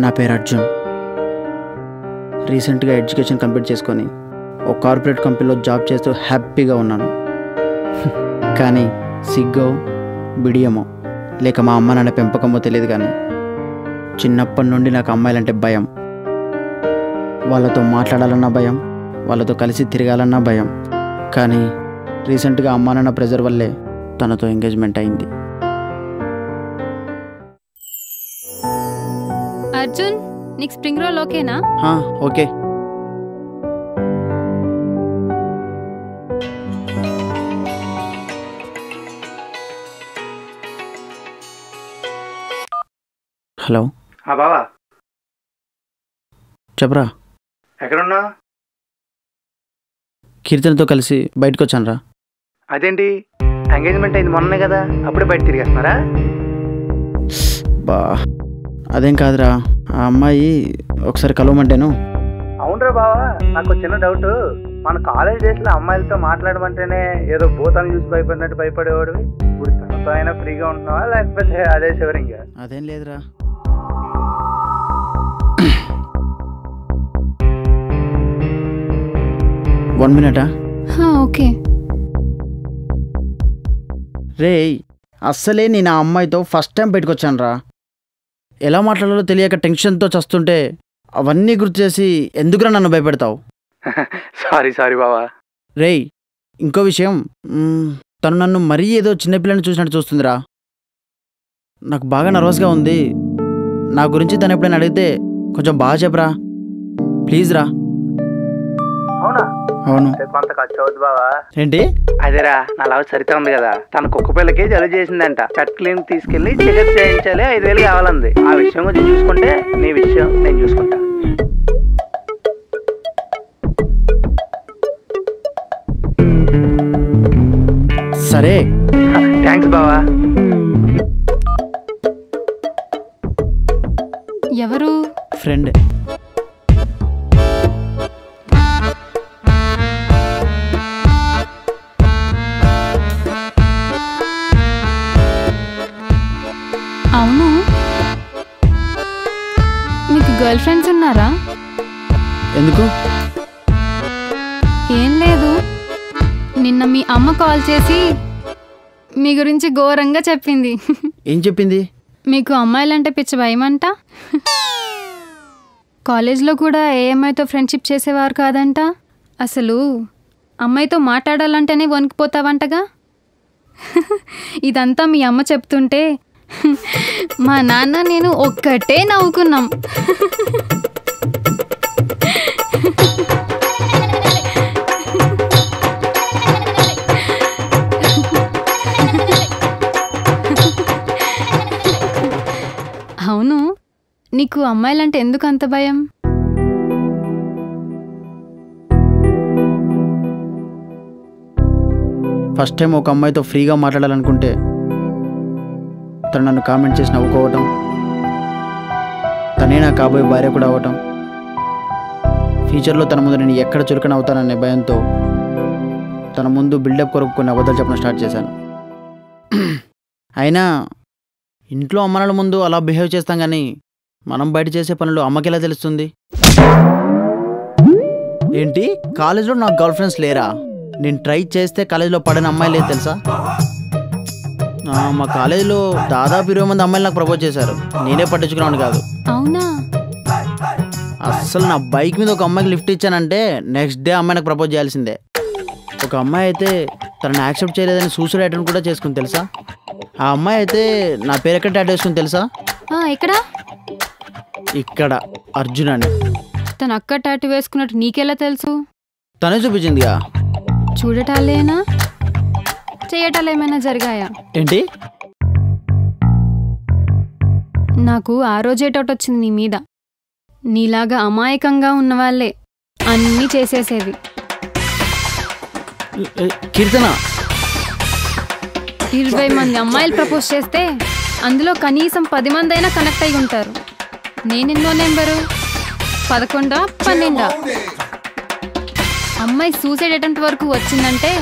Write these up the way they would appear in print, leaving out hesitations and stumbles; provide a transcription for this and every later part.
నా పేరు అర్జున్. రీసెంట్గా ఎడ్యుకేషన్ కంప్లీట్ చేసుకొని ఒక కార్పొరేట్ కంపెనీలో జాబ్ చేస్తూ హ్యాపీగా ఉన్నాను. కానీ సిగ్గో బిడియమో లేక మా అమ్మ నాన్న పెంపకమో తెలియదు, కానీ చిన్నప్పటి నుండి నాకు అమ్మాయిలంటే భయం. వాళ్ళతో మాట్లాడాలన్నా భయం, వాళ్ళతో కలిసి తిరగాలన్నా భయం. కానీ రీసెంట్గా అమ్మ నాన్న ప్రెజర్ వల్లే తనతో ఎంగేజ్మెంట్ అయింది. అర్జున్, నీకు స్ప్రింగ్ రోల్ ఓకేనా? ఓకే. హలో బావా, చెప్పరా. ఎక్కడున్నా? కీర్తనతో కలిసి బయటకు వచ్చాను రా. అదేంటి, ఎంగేజ్మెంట్ అయింది మొన్నే కదా, అప్పుడే బయట తిరిగేస్తున్నారా? బా అదేం కాదురా, ఆ అమ్మాయి ఒకసారి కలవమంటేను. అవునరా బావా, నాకు చిన్న డౌట్. మన కాలేజ్ డేస్లో అమ్మాయిలతో మాట్లాడమంటేనే ఏదో భూతాన్ని చూసి భయపడినట్టు భయపడేవాడు. ఇప్పుడు తనతో అయినా ఫ్రీగా ఉంటున్నావా, లేకపోతే అదే శివరింగా? అదేం లేదురా. వన్ మినిటా? ఓకే. రే, అస్సలే నేను ఆ అమ్మాయితో ఫస్ట్ టైం బయటకు వచ్చాను రా. ఎలా మాట్లాడాలో తెలియక టెన్షన్తో చస్తుంటే అవన్నీ గుర్తు చేసి ఎందుకురా నన్ను భయపెడతావు? సారీ బావా. రేయ్, ఇంకో విషయం, తను నన్ను మరీ ఏదో చిన్నపిల్లని చూసినట్టు చూస్తుందిరా. నాకు బాగా నర్వస్గా ఉంది. నా గురించి తను ఎప్పుడైనా అడిగితే కొంచెం బాగా చెప్పరా ప్లీజ్ రా. అవునా? అవును. కొంత ఖర్చు అవుద్ది బావా. ఏంటి? అదేరా, నా లవ్ సరిత ఉంది కదా, తన కుక్క పిల్లకి జలుబు చేసిందంట. పెట్ క్లీన్ తీసుకెళ్లి చికిత్స చేయించాలి, 5,000 కావాలంది. ఆ విషయం కొంచెం చూసుకుంటే నీ విషయం నేను చూసుకుంటా. సరే, థ్యాంక్స్ బావా. ఎవరు? ఫ్రెండ్. అవును, మీకు గర్ల్ ఫ్రెండ్స్ ఉన్నారా? ఎందుకు? ఏం లేదు, నిన్న మీ అమ్మ కాల్ చేసి మీ గురించి ఘోరంగా చెప్పింది. ఏం చెప్పింది? మీకు అమ్మాయిలంటే పిచ్చి భయమంట. కాలేజ్లో కూడా ఏ అమ్మాయితో ఫ్రెండ్షిప్ చేసేవారు కాదంట. అసలు అమ్మాయితో మాట్లాడాలంటేనే వణికిపోతావంటగా. ఇదంతా మీ అమ్మ చెప్తుంటే మా నాన్న నేను ఒక్కటే నవ్వుకున్నాం. అవును, నీకు అమ్మాయిలంటే ఎందుకు అంత భయం? ఫస్ట్ టైం ఒక అమ్మాయితో ఫ్రీగా మాట్లాడాలనుకుంటే తను నన్ను కామెంట్ చేసి నవ్వుకోవటం, తనే నా కాబోయే భార్య కూడా అవ్వటం, ఫ్యూచర్లో తన ముందు నేను ఎక్కడ చురుకన అవుతాననే భయంతో తన ముందు బిల్డప్ కొరకు కొన్ని అబద్ధాలు చెప్పడం స్టార్ట్ చేశాను. అయినా ఇంట్లో అమ్మనాల ముందు అలా బిహేవ్ చేస్తాం, కానీ మనం బయట చేసే పనులు అమ్మకి ఎలా తెలుస్తుంది? ఏంటి, కాలేజ్లో నాకు గర్ల్ ఫ్రెండ్స్ లేరా? నేను ట్రై చేస్తే కాలేజీలో పడిన అమ్మాయి లేదు తెలుసా? మా కాలేజీలో దాదాపు 20 మంది అమ్మాయిలు నాకు ప్రపోజ్ చేశారు. నేనే పట్టించుకున్నాను కాదు. అవునా? అస్సలు నా బైక్ మీద ఒక అమ్మాయికి లిఫ్ట్ ఇచ్చానంటే నెక్స్ట్ డే అమ్మాయి నాకు ప్రపోజ్ చేయాల్సిందే. ఒక అమ్మాయి అయితే తనని యాక్సెప్ట్ చేయలేదని సూసైడ్ అటెంప్ట్ కూడా చేసుకుని తెలుసా? ఆ అమ్మాయి అయితే నా పేరు ఎక్కడ టాటూ వేసుకుని తెలుసా? ఎక్కడ? ఇక్కడ, అర్జున్ అని. తను అక్క టాటూ వేసుకున్నట్టు నీకెలా తెలుసు? తనే చూపించిందిగా. చూడటాలేనా, చేయటాలు ఏమైనా జరిగాయా? ఏంటి? నాకు ఆ రోజే డౌట్ వచ్చింది నీ మీద. నీలాగా అమాయకంగా ఉన్నవాళ్లే అన్నీ చేసేసేది. కీర్తన, 20 మంది అమ్మాయిలు ప్రపోజ్ చేస్తే అందులో కనీసం 10 మంది అయినా కనెక్ట్ అయి ఉంటారు. నేనెన్నో నెంబరు? 11, 12. అమ్మాయి సూసైడ్ అటెంప్ట్ వరకు వచ్చిందంటే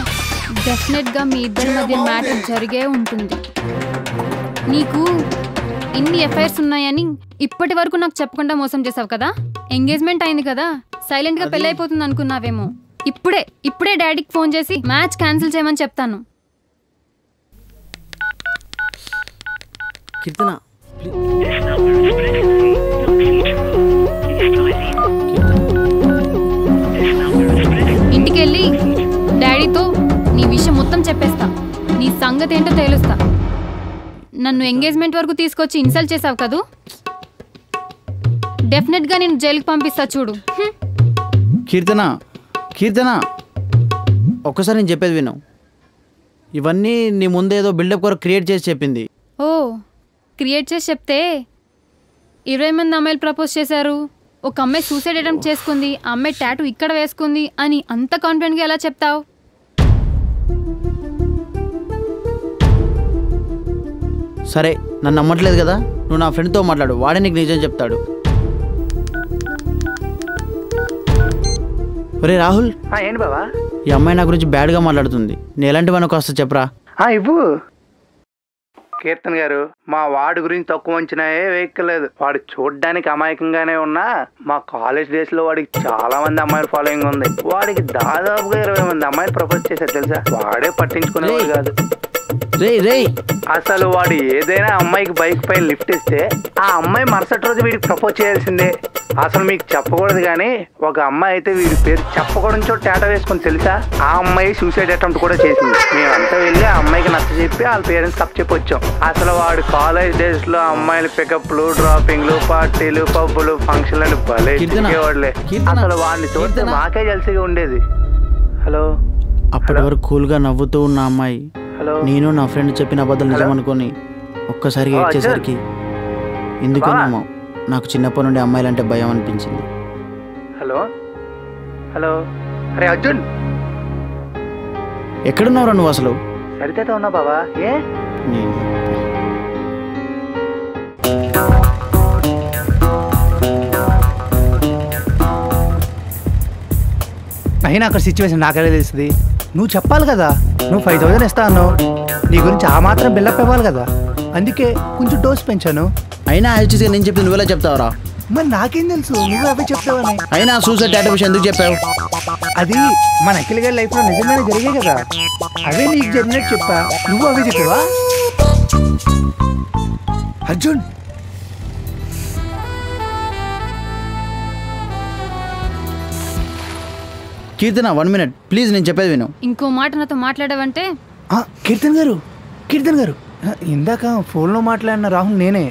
డెఫినెట్గా మీ ఇద్దరి మధ్య మ్యాటర్ జరిగే ఉంటుంది. నీకు ఇన్ని ఎఫ్ఐఆర్స్ ఉన్నాయని ఇప్పటి వరకు నాకు చెప్పకుండా మోసం చేసావు కదా. ఎంగేజ్మెంట్ అయింది కదా, సైలెంట్ గా పెళ్లి అయిపోతుంది అనుకున్నావేమో. ఇప్పుడే డాడీకి ఫోన్ చేసి మ్యాచ్ క్యాన్సిల్ చేయమని చెప్తాను. కీర్తన ఇంటికెళ్ళి డాడీతో నీ విషయం మొత్తం చెప్పేస్తా. నీ సంగతి ఏంటో తేలుస్తా. నన్ను ఎంగేజ్మెంట్ వరకు తీసుకొచ్చి ఇన్సల్ట్ చేసావు కదూ, డెఫినెట్గా నేను జైలుకి పంపిస్తా చూడు. కీర్తన ఒక్కసారి నేను చెప్పేది విను. ఇవన్నీ నీ ముందేదో బిల్డప్ కొరకు క్రియేట్ చేసి చెప్పింది. ఓ క్రియేట్ చేసి చెప్తే 20 మంది అమ్మాయిలు ప్రపోజ్ చేశారు, ఒక అమ్మాయి సూసైడ్ అటెంప్ట్ చేసుకుంది, ఆ అమ్మాయి టాటూ ఇక్కడ వేసుకుంది అని అంత కాన్ఫిడెంట్గా ఎలా చెప్తావు? సరే నన్ను నమ్మట్లేదు కదా, నువ్వు నా ఫ్రెండ్తో మాట్లాడు, వాడే నీకు నిజం చెప్తాడు. ఒరే రాహుల్, ఏంటి బావా? ఈ అమ్మాయి నా గురించి బ్యాడ్గా మాట్లాడుతుంది, నేను ఎలాంటివన్నీ కాస్త చెప్పరా. ఇవ్వు. కీర్తన్ గారు, మా వాడి గురించి తక్కువ అంచనాయే వేయక్కర్లేదు. వాడు చూడ్డానికి అమాయకంగానే ఉన్నా మా కాలేజ్ డేస్ లో వాడికి చాలా మంది అమ్మాయిల ఫాలోయింగ్ ఉంది. వాడికి దాదాపుగా 20 మంది అమ్మాయిలు ప్రపోజ్ చేశారు తెలుసా. వాడే పట్టించుకునేవాడు కాదు. అసలు వాడు ఏదైనా అమ్మాయికి బైక్ పైన లిఫ్ట్ ఇస్తే ఆ అమ్మాయి మరుసటి రోజు వీడికి ప్రపోజ్ చేయాల్సిందే. అసలు మీకు చెప్పకూడదు కానీ ఒక అమ్మాయి అయితే వీడి పేరు చెప్పకూడదు టాటా వేసుకుని తెలుసా. ఆ అమ్మాయి సూసైడ్ అటెంప్ట్ కూడా చేసింది. మేమంతా వెళ్ళి ఆ అమ్మాయికి నచ్చ చెప్పి వాళ్ళ పేరెంట్స్ తప్పు చెప్పి వచ్చాం. అసలు వాడు కాలేజ్ డేస్ లో అమ్మాయిల పికప్లు, డ్రాపింగ్లు, పార్టీలు, పబ్బులు, ఫంక్షన్లు భలే తిరిగేవాడులే. అసలు వాడిని చూస్తే మాకే జల్సీగా ఉండేది. హలో, అప్పటి వరకు కూల్గా నవ్వుతూ ఉన్న అమ్మాయి నేను నా ఫ్రెండ్ చెప్పిన అబద్ధాలు నిజం అనుకొని ఒక్కసారిగా ఇచ్చేసరికి ఎందుకనేమో నాకు చిన్నప్పటి నుండి అమ్మాయిలంటే భయం అనిపించింది. హలో హలో, అరే అర్జున్, ఎక్కడున్నావురా నువ్వు అసలు? సరితేతో ఉన్నా బావా. అయినా అక్కడ సిచ్యువేషన్ నాకదే తెలుస్తుంది. నువ్వు చెప్పాలి కదా, నువ్వు 5000 ఇస్తా అన్నావు, నీ గురించి ఆ మాత్రం బిల్డప్ ఇవ్వాలి కదా, అందుకే కొంచెం డోస్ పెంచాను. అయినా యాక్చువల్గా నేను చెప్తే నువ్వెలా చెప్తావురా? మరి నాకేం తెలుసు నువ్వు అవే చెప్తావని. అయినా సూసైడ్ టాటూ విషయం ఎందుకు చెప్పావు? అది మన అఖిల్ గారి లైఫ్లో నిజంగానే జరిగే కదా, అవే నీకు జరిగినట్టు చెప్పా, నువ్వు అవే చెప్పావా? అర్జున్, కీర్తన 1 minute ప్లీజ్, నేను చెప్పేది విను. ఇంకో మాట నాతో మాట్లాడవంటే. కీర్తన్ గారు ఇందాక ఫోన్లో మాట్లాడిన రాహుల్ నేనే.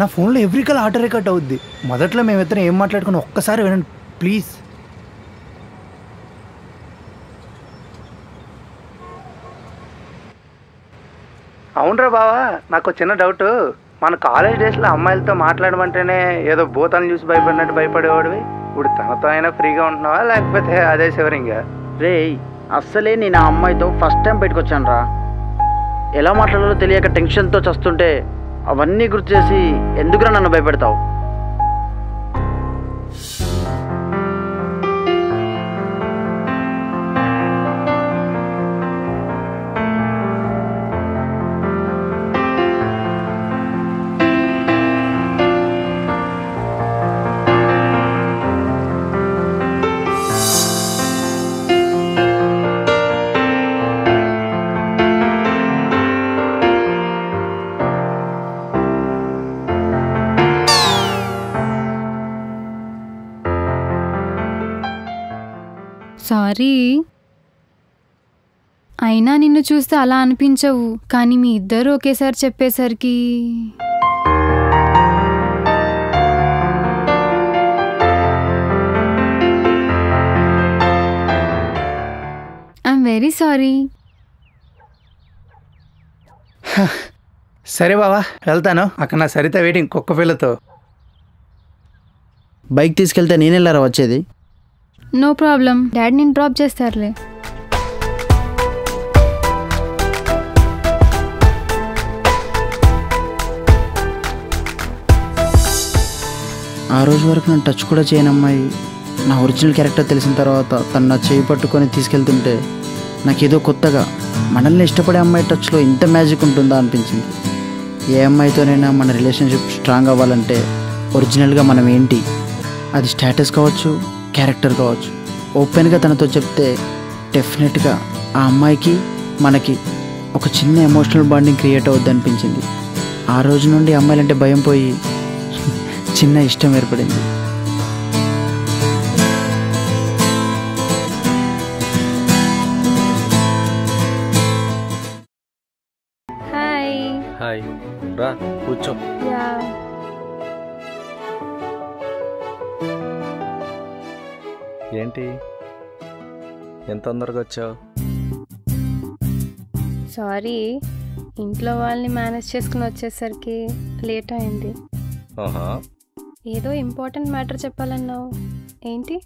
నా ఫోన్లో ఎవ్రీ కాల్ ఆటో రికార్డ్ అవుద్ది. మొదట్లో మేమిద్దరం ఏం మాట్లాడుకున్నా ఒక్కసారి వినండి ప్లీజ్. అవునరా బావా, నాకు చిన్న డౌట్. మన కాలేజ్ డేస్లో అమ్మాయిలతో మాట్లాడమంటేనే ఏదో భూతాలను చూసి భయపడినట్టు భయపడేవాడివి. ఇప్పుడు తనతో అయినా ఫ్రీగా ఉంటున్నావా లేకపోతే అదే శివరింగా? రే అస్సలే నేను ఆ అమ్మాయితో ఫస్ట్ టైం బయటకు వచ్చాను రా. ఎలా మాట్లాడాలో తెలియక టెన్షన్తో చస్తుంటే అవన్నీ గుర్తు చేసి ఎందుకురా నన్ను భయపెడతావు? సారీ, అయినా నిన్ను చూస్తే అలా అనిపించవు, కానీ మీ ఇద్దరు ఒకేసారి చెప్పేసరికి ఐఎమ్ వెరీ సారీ. సరే బావా, వెళ్తాను. అక్కడ నా సరిత వెయిటింగ్ కుక్క పిల్లతో. బైక్ తీసుకెళ్తే నేను వెళ్ళారా వచ్చేది? నో ప్రాబ్లం, డాడీ నేను డ్రాప్ చేస్తారులే. ఆ రోజు వరకు నన్ను టచ్ కూడా చేయని అమ్మాయి నా ఒరిజినల్ క్యారెక్టర్ తెలిసిన తర్వాత తను నా చేయి పట్టుకొని తీసుకెళ్తుంటే నాకేదో కొత్తగా మనల్ని ఇష్టపడే అమ్మాయి టచ్లో ఇంత మ్యాజిక్ ఉంటుందా అనిపించింది. ఏ అమ్మాయితోనైనా మన రిలేషన్షిప్ స్ట్రాంగ్ అవ్వాలంటే ఒరిజినల్గా మనం ఏంటి, అది స్టేటస్ కావచ్చు, క్యారెక్టర్ కావచ్చు, ఓపెన్గా తనతో చెప్తే డెఫినెట్గా ఆ అమ్మాయికి మనకి ఒక చిన్న ఎమోషనల్ బాండింగ్ క్రియేట్ అవుద్ది అనిపించింది. ఆ రోజు నుండి అమ్మాయిలంటే భయం పోయి చిన్న ఇష్టం ఏర్పడింది. హాయ్. హాయ్, రా కూర్చో. యా. ఏంటి ఎంత తొందరగా వచ్చావు? సారీ, ఇంట్లో వాళ్ళని మేనేజ్ చేసుకుని వచ్చేసరికి లేట్ అయింది. ఆహా, ఏదో ఇంపార్టెంట్ మ్యాటర్ చెప్పాలన్నావు, ఏంటి?